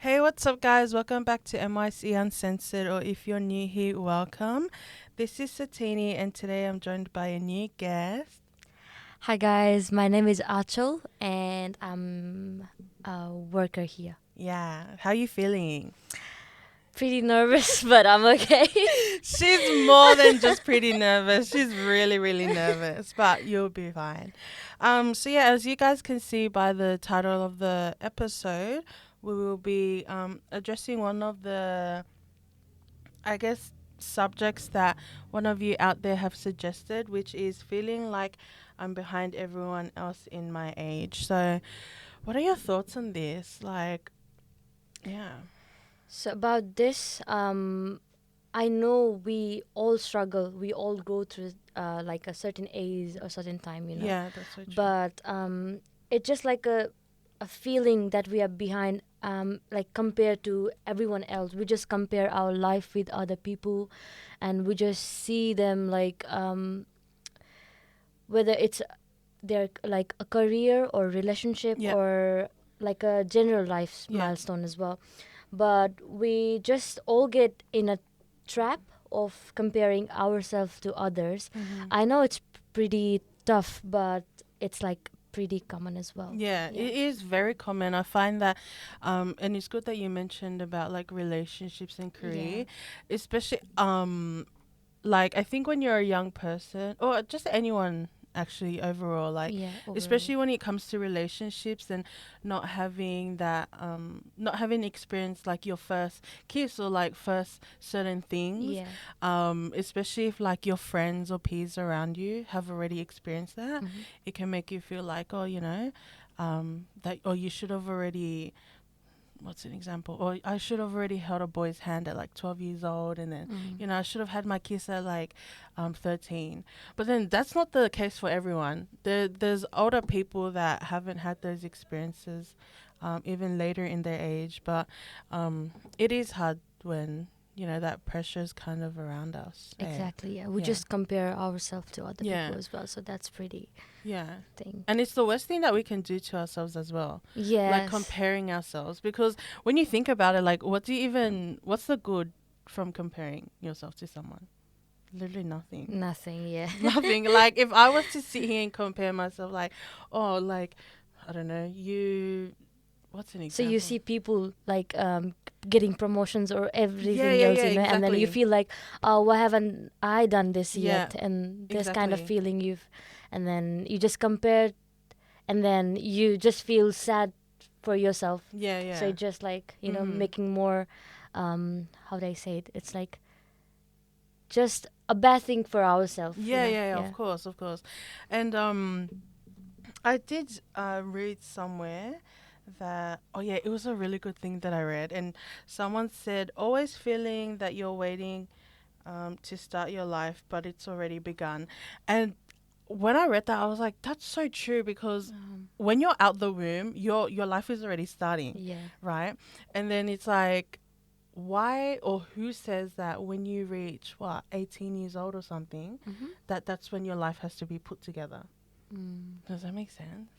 Hey, what's up, guys? Welcome back to Uncensored, or if you're new here, welcome. This is Satini, and today I'm joined by a new guest. Hi guys, my name is AAnchal and I'm a worker here. Yeah, how you feeling? Pretty nervous, but I'm okay. She's more than just pretty nervous. She's really, really nervous, but you'll be fine. So yeah, as you guys can see by the title of the episode, we will be addressing one of the, I guess, subjects that one of you out there have suggested, which is feeling like I'm behind everyone else in my age. So, what are your thoughts on this? Like, yeah. So about this, I know we all struggle. We all go through like a certain age or certain time. Yeah, that's so true. But it's just like a feeling that we are behind. Like compared to everyone else, we just compare our life with other people, and we just see them like whether it's their like a career or relationship Yeah. or like a general life Yeah. milestone as well, but we just all get in a trap of comparing ourselves to others. I know it's pretty tough, but it's like pretty common as well. Yeah, it is very common. I find that, and it's good that you mentioned about like relationships and career, especially like I think when you're a young person or just anyone actually overall, like Yeah, especially when it comes to relationships and not having experienced like your first kiss or like first certain things, yeah. especially if like your friends or peers around you have already experienced that, it can make you feel like, oh, that, or you should have already, what's an example? Or I should have already held a boy's hand at like 12 years old, and then, I should have had my kiss at like 13. But then that's not the case for everyone. There's older people that haven't had those experiences, even later in their age. But it is hard when, that pressure's kind of around us. Exactly, yeah. We Yeah. just compare ourselves to other Yeah. people as well, so that's pretty Yeah. thing. And it's the worst thing that we can do to ourselves as well. Yes. Like comparing ourselves. Because when you think about it, like, what's the good from comparing yourself to someone? Literally nothing. Nothing, yeah. Nothing. Like, if I was to sit here and compare myself, like, oh, like, I don't know, what's an So example? you see people like getting promotions or everything Yeah, else, yeah, and then you exactly. feel like, oh, why haven't I done this Yeah, yet? And this kind of exactly. feeling and then you just compare, and then you just feel sad for yourself. Yeah, yeah. So it's just like making more, how do I say it? It's like just a bad thing for ourselves. Yeah, yeah, of course, of course. And I did read somewhere that, oh yeah, it was a really good thing that I read, and someone said, always feeling that you're waiting to start your life, but it's already begun. And when I read that, I was like, that's so true, because when you're out the womb, your life is already starting, Yeah. right? And then it's like, why or who says that when you reach 18 years old or something, that's when your life has to be put together? Does that make sense?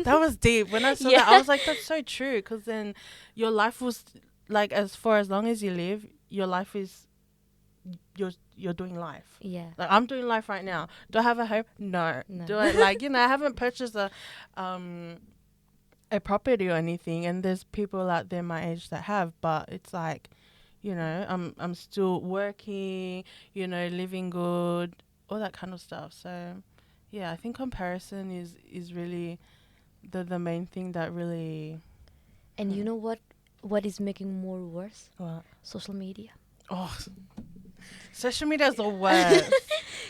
That was deep. When I saw that, I was like, that's so true. Because then your life was like, as long as you live, your life is, you're doing life. Yeah. Like, I'm doing life right now. Do I have a home? No. No. Do I, like, I haven't purchased a property or anything, and there's people out there my age that have, but it's like, I'm still working, living good, all that kind of stuff. So yeah, I think comparison is really the main thing that really. And you know what is making more worse? What? Social media. Oh, social media is the worst.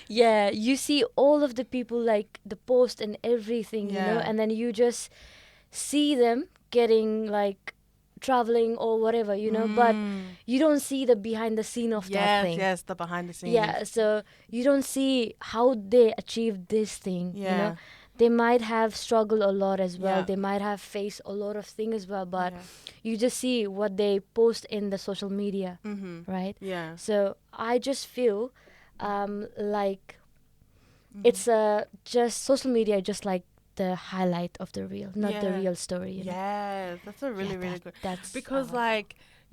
Yeah, you see all of the people like the post and everything, Yeah. and then you just see them getting like traveling or whatever, but you don't see the behind the scene of that thing. Yes, the behind the scenes. Yeah, so you don't see how they achieved this thing, Yeah. They might have struggled a lot as well. Yeah. They might have faced a lot of things as well, but Yeah. you just see what they post in the social media, right? Yeah. So I just feel like it's just social media, just like the highlight of the reel, not the Yeah. real story, you know. Yes, that's a really, Yeah, really good. that's Because how I feel. like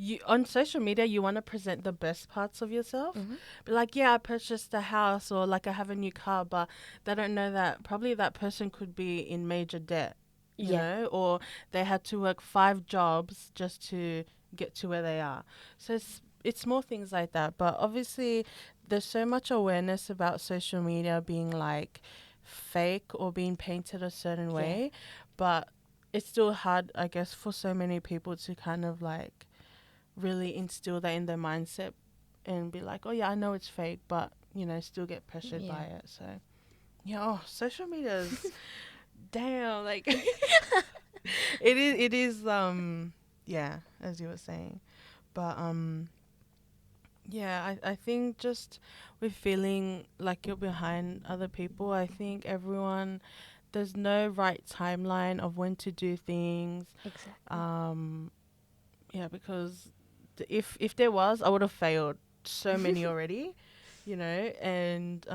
you on social media, you want to present the best parts of yourself. Mm-hmm. But like, yeah, I purchased a house or like I have a new car, but they don't know that probably that person could be in major debt, you Yeah. know, or they had to work 5 jobs just to get to where they are. So it's small things like that. But obviously, there's so much awareness about social media being like fake or being painted a certain Yeah. way, but it's still hard, I guess, for so many people to kind of like really instill that in their mindset and be like, oh yeah, I know it's fake, but you know, still get pressured by Yeah. it. So yeah, oh, social media is damn like it is yeah, as you were saying, but yeah, I think just with feeling like you're behind other people, I think everyone, there's no right timeline of when to do things. Exactly. Um, yeah, because if there was, I would have failed so many already, you know. And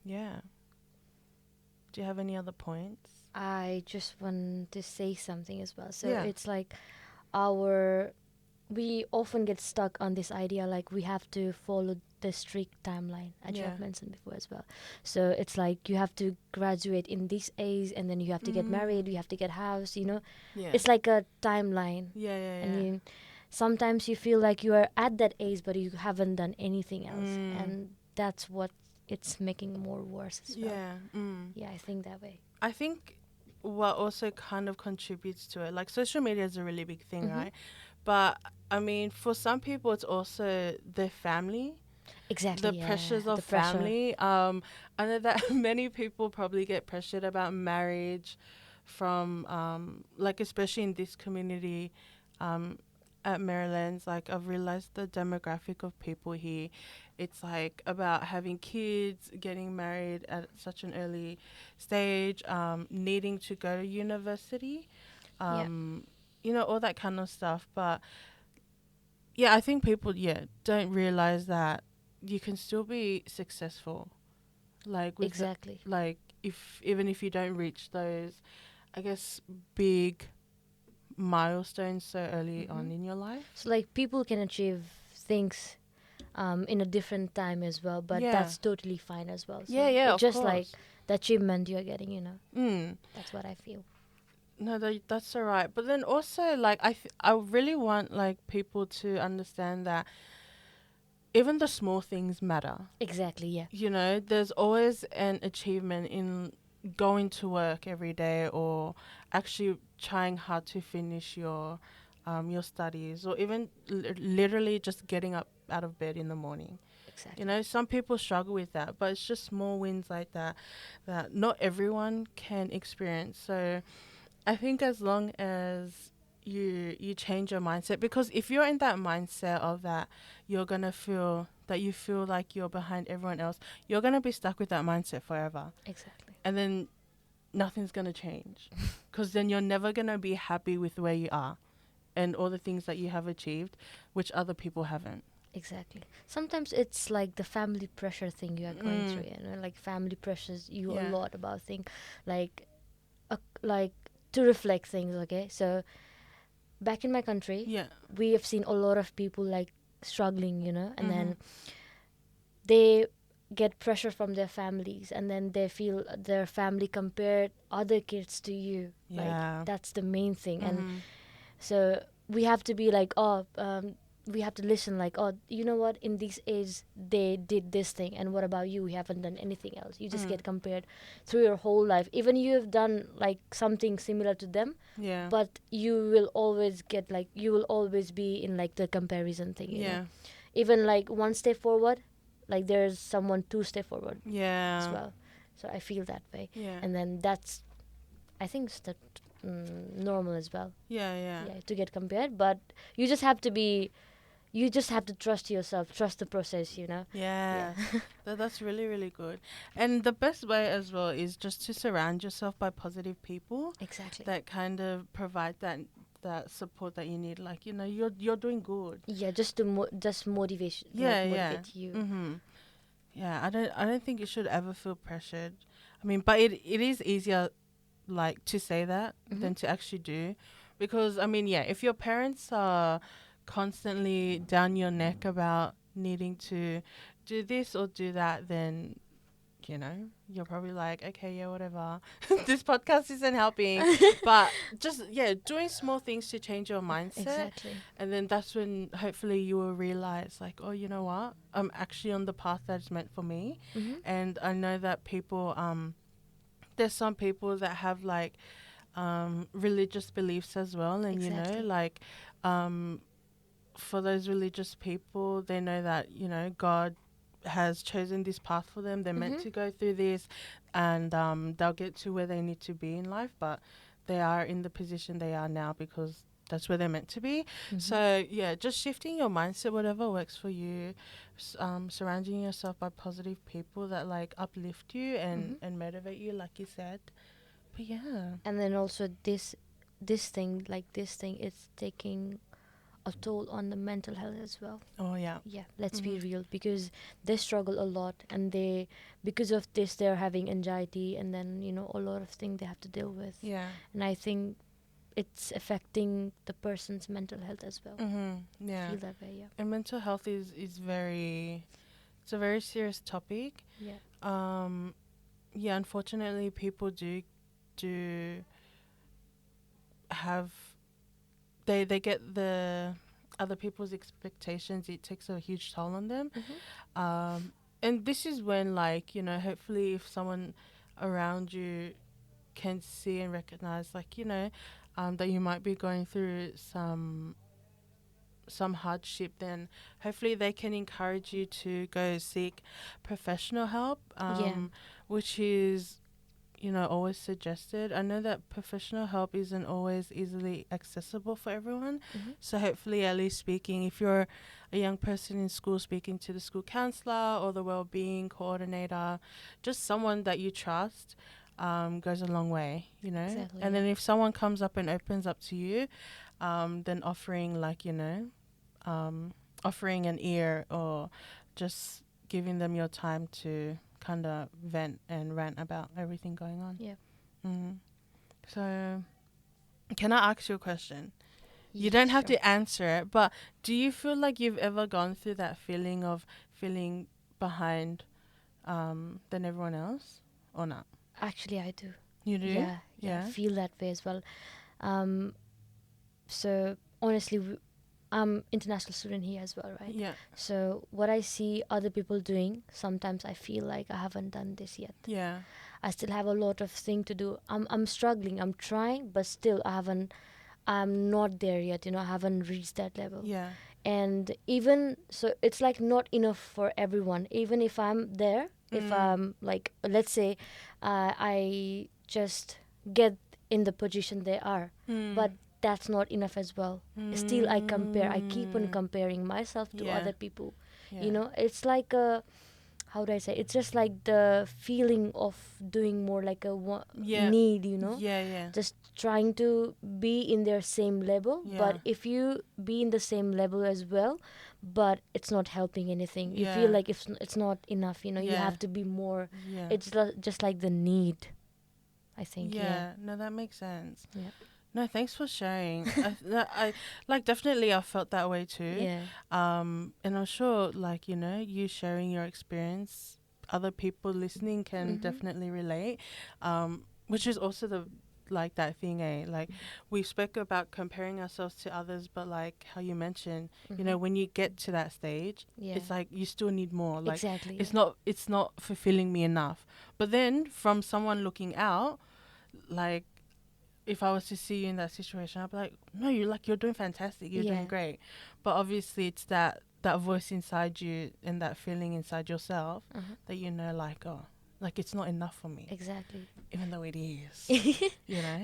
yeah. Do you have any other points? I just want to say something as well. So Yeah. it's like our we often get stuck on this idea like we have to follow the strict timeline, as you Yeah. have mentioned before as well. So it's like you have to graduate in this age, and then you have to get married, you have to get house, you know. Yeah. It's like a timeline. Yeah. Yeah. And Yeah. you sometimes you feel like you are at that age but you haven't done anything else, and that's what it's making more worse as well. Yeah. Yeah, I think that way. I think what also kind of contributes to it, like social media is a really big thing, Mm-hmm. right? But I mean, for some people, it's also their family, Exactly, the yeah, pressures of the pressure. family. I know that many people probably get pressured about marriage from, like, especially in this community, um, at Maryland's. Like, I've realized the demographic of people here. It's like about having kids, getting married at such an early stage, needing to go to university, Yeah, um, you know, all that kind of stuff. But yeah, I think people, yeah, don't realize that you can still be successful. Like with the, exactly. like if even if you don't reach those, I guess, big milestones so early Mm-hmm. on in your life. So like people can achieve things in a different time as well, but Yeah. that's totally fine as well. Yeah, So yeah, it's of just like course. the achievement you're getting, you know. Mm. That's what I feel. No, that's all right. But then also, like, I really want like people to understand that even the small things matter. Exactly, yeah. You know, there's always an achievement in going to work every day or actually trying hard to finish your studies or even literally just getting up out of bed in the morning. You Exactly. know, some people struggle with that, but it's just small wins like that that not everyone can experience. So I think as long as you change your mindset, because if you're in that mindset of that you're gonna feel that you feel like you're behind everyone else, you're gonna be stuck with that mindset forever, Exactly. and then nothing's gonna change, because then you're never gonna be happy with where you are and all the things that you have achieved, which other people haven't. Exactly. Sometimes it's like the family pressure thing you are going through, Mm. you know, like family pressures you a Yeah. lot about things, like like to reflect things. Okay, so back in my country, Yeah. we have seen a lot of people like struggling, you know, and Mhm. then they get pressure from their families, and then they feel their family compared other kids to you. Like Yeah. that's the main thing, and Mhm. so we have to be like, oh, we have to listen, like, oh, you know what? In this age, they did this thing, and what about you? We haven't done anything else. You just Mm. get compared through your whole life. Even you have done like something similar to them, Yeah. but you will always get like you will always be in like the comparison thing, you know. Yeah. Even like one step forward, like there's someone two step forward as Yeah. well. So I feel that way, Yeah. and then that's I think it's that normal as well. Yeah. Yeah. Yeah, to get compared, but you just have to be, you just have to trust yourself, trust the process, you know. Yeah. Yes, that's really, really good. And the best way as well is just to surround yourself by positive people Exactly. that kind of provide that support that you need. Like, you know, you're doing good. Yeah, just to just motivation, like Yeah, yeah. motivate you. Mhm. Yeah, I don't think you should ever feel pressured. I mean, but it is easier like to say that than to actually do, because I mean, yeah, if your parents are constantly down your neck about needing to do this or do that, then you're probably like, okay, yeah, whatever. This podcast isn't helping. But just, yeah, doing small things to change your mindset. Exactly. And then that's when hopefully you will realize, like, oh, you know what? I'm actually on the path that's meant for me. And I know that people, there's some people that have like religious beliefs as well. And, Exactly. like, for those religious people, they know that, God has chosen this path for them. They're meant to go through this, and they'll get to where they need to be in life, but they are in the position they are now because that's where they're meant to be. So yeah, just shifting your mindset, whatever works for you, surrounding yourself by positive people that like uplift you and motivate you, like you said. But yeah. And then also this thing, it's taking a toll on the mental health as well. Oh yeah. Yeah, let's be real, because they struggle a lot, and because of this they're having anxiety, and then a lot of things they have to deal with. Yeah. And I think it's affecting the person's mental health as well. Yeah. I feel that way. Yeah. And mental health is it's a very serious topic. Yeah. Yeah, unfortunately people do have they get the other people's expectations. It takes a huge toll on them. And this is when, like, hopefully if someone around you can see and recognize, like, that you might be going through some hardship, then hopefully they can encourage you to go seek professional help, which is always suggested. I know that professional help isn't always easily accessible for everyone. So hopefully, at least speaking, if you're a young person in school, speaking to the school counselor or the wellbeing coordinator, just someone that you trust, goes a long way, Exactly, And then if someone comes up and opens up to you, then offering offering an ear, or just giving them your time to kind of vent and rant about everything going on. Yeah. So, can I ask you a question? You don't have to answer it, but do you feel like you've ever gone through that feeling of feeling behind than everyone else, or not? Actually, I do. You do? Yeah. I feel that way as well. So honestly, I'm international student here as well, right? Yeah. So what I see other people doing, sometimes I feel like I haven't done this yet. Yeah. I still have a lot of thing to do. I'm struggling. I'm trying, but still I'm not there yet. I haven't reached that level. Yeah. And even so, it's like not enough for everyone. Even if I'm there, if I'm like, let's say, I just get in the position they are, but that's not enough as well. Still, I compare. I keep on comparing myself to other people. It's like a, how do I say? It's just like the feeling of doing more, like a need. Yeah. Just trying to be in their same level. Yeah. But if you be in the same level as well, but it's not helping anything. You feel like it's not enough. You have to be more. Yeah. It's just like the need, I think. Yeah. No, that makes sense. Yeah. No, thanks for sharing. I like, definitely I felt that way too. Yeah. And I'm sure, like, you sharing your experience, other people listening can definitely relate. Which is also that thing, like, we spoke about comparing ourselves to others, but like how you mentioned, when you get to that stage, it's like you still need more. Like, Exactly. it's not fulfilling me enough. But then from someone looking out, like, if I was to see you in that situation, I'd be like, no, you're doing fantastic. You're doing great. But obviously it's that voice inside you and that feeling inside yourself that like, oh, like, it's not enough for me. Exactly. Even though it is.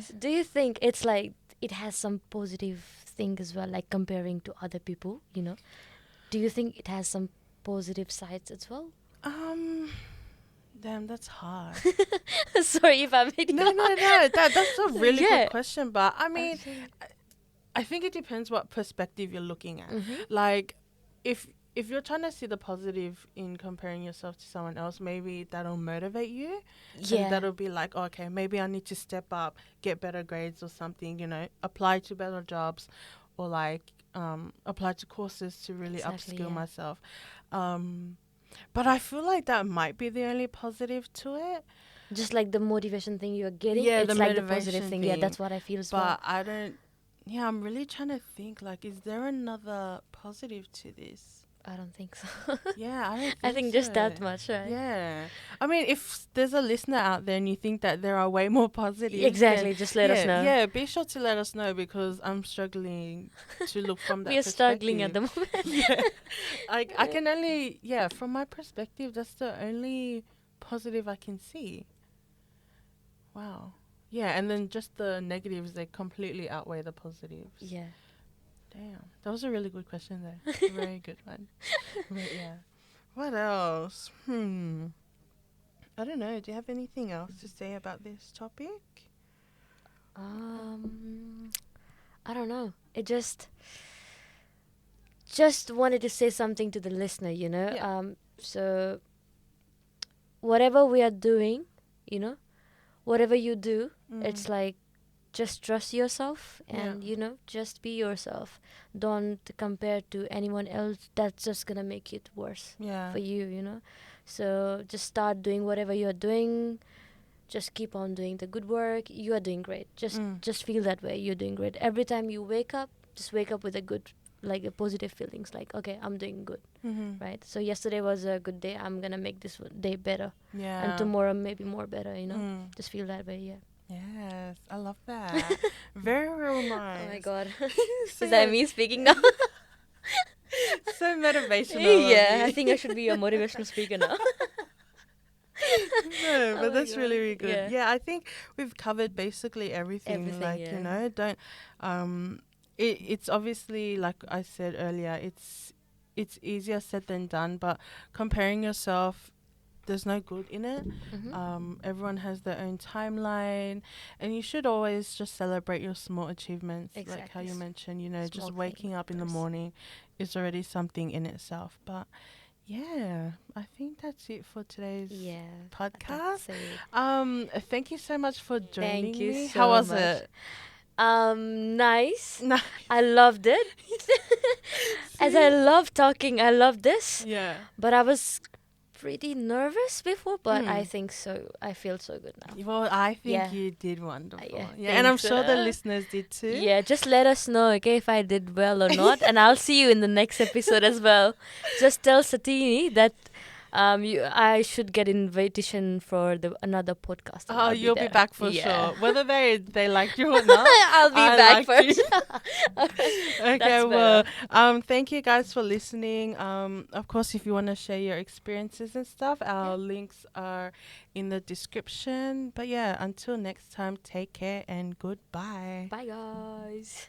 So do you think it's like it has some positive thing as well, like comparing to other people, Do you think it has some positive sides as well? Damn, that's hard. Sorry if I made you. No. That's a really good question. But I mean, I think it depends what perspective you're looking at. Like, if if you're trying to see the positive in comparing yourself to someone else, maybe that'll motivate you. And that'll be like, okay, maybe I need to step up, get better grades or something, apply to better jobs, or like apply to courses to really Exactly, upskill yeah. myself. But I feel like that might be the only positive to it. Just like the motivation thing you're getting, Yeah, it's the like the positive motivation thing. Yeah, thing. that's what I feel as well. But I don't, yeah, I'm really trying to think, like, is there another positive to this? I don't think so. Yeah, I don't think I think so. just that much, right? Yeah. I mean, if there's a listener out there and you think that there are way more positives, Exactly, then just let us know. Yeah, be sure to let us know, because I'm struggling to look from that We are struggling at perspective. the moment. Yeah. I can only, from my perspective, that's the only positive I can see. Wow. Yeah, and then just the negatives, they completely outweigh the positives. Yeah. Damn. That was a really good question there. Very good one. But yeah. What else? I don't know. Do you have anything else to say about this topic? I don't know. It just wanted to say something to the listener, Yeah. So whatever we are doing, whatever you do, it's like just trust yourself and just be yourself. Don't compare to anyone else. That's just gonna make it worse for you. So just start doing whatever you're doing. Just keep on doing the good work. You are doing great. Just feel that way. You're doing great. Every time you wake up, just wake up with a good, like a positive feelings. Like, okay, I'm doing good, right? So yesterday was a good day. I'm gonna make this day better, and tomorrow maybe more better. Just feel that way. Yeah. Yes, I love that. Very, very nice. Oh my god. So Is that me speaking now? so motivational. Yeah, I think I should be a motivational speaker now. No, Oh but my that's God. really, really good. Yeah. Yeah, I think we've covered basically everything. Everything, Like, yeah. don't it's obviously, like I said earlier, it's easier said than done, but comparing yourself, there's no good in it. Everyone has their own timeline, and you should always just celebrate your small achievements, like how Exactly. you mentioned, Small just thing waking up in the first. morning is already something in itself. But yeah, I think that's it for today's podcast. Thank you so much for joining Thank you me. so How was much. it? Nice. Nice. I loved it. As I love talking, I love this. Yeah. But I was pretty nervous before, but I think so. I feel so good now. Well, I think Yeah. you did wonderful. Yeah, And I'm thanks. sure the listeners did too. Yeah, just let us know, okay, if I did well or not, and I'll see you in the next episode as well. Just tell Satini that I should get invitation for another podcast. and Oh, I'll you'll be there. back for Yeah. sure. Whether they like you or not, I'll be I back like you. first. Okay, That's well, better. thank you guys for listening. Of course, if you want to share your experiences and stuff, our links are in the description. But yeah, until next time, take care and goodbye. Bye, guys.